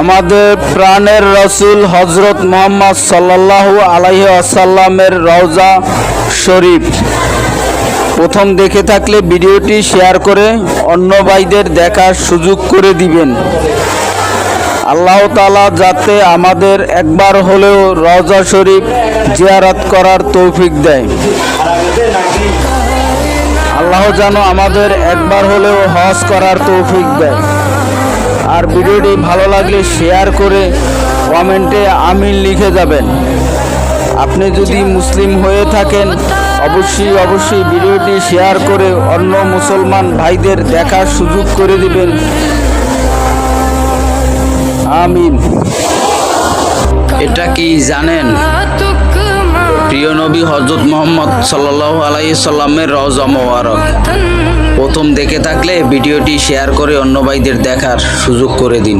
আমাদের প্রাণের রাসূল হযরত মুহাম্মদ সাল্লাল্লাহু আলাইহি ওয়াসাল্লামের রওজা শরীফ প্রথম দেখে থাকলে ভিডিওটি শেয়ার করে অন্য ভাইদের দেখার সুযোগ করে দিবেন। আল্লাহ তাআলা যাতে আমাদের একবার হলেও রওজা শরীফ জিয়ারত করার তৌফিক দেয়। আল্লাহ যেন আমাদের একবার হলেও হজ করার তৌফিক দেয়। আর ভিডিওটি ভালো লাগলে শেয়ার করে কমেন্টে আমিন লিখে যাবেন। আপনি যদি মুসলিম হয়ে থাকেন অবশ্যই ভিডিওটি শেয়ার করে অন্য মুসলমান ভাইদের দেখার সুযোগ করে দিবেন। আমিন। এটা কি জানেন? প্রিয় নবী হযরত মুহাম্মদ সাল্লাল্লাহু আলাইহি সাল্লামের রওজা মোবারক প্রথম দেখে থাকলে ভিডিওটি শেয়ার করে অন্য ভাইদের দেখার সুযোগ করে দিন।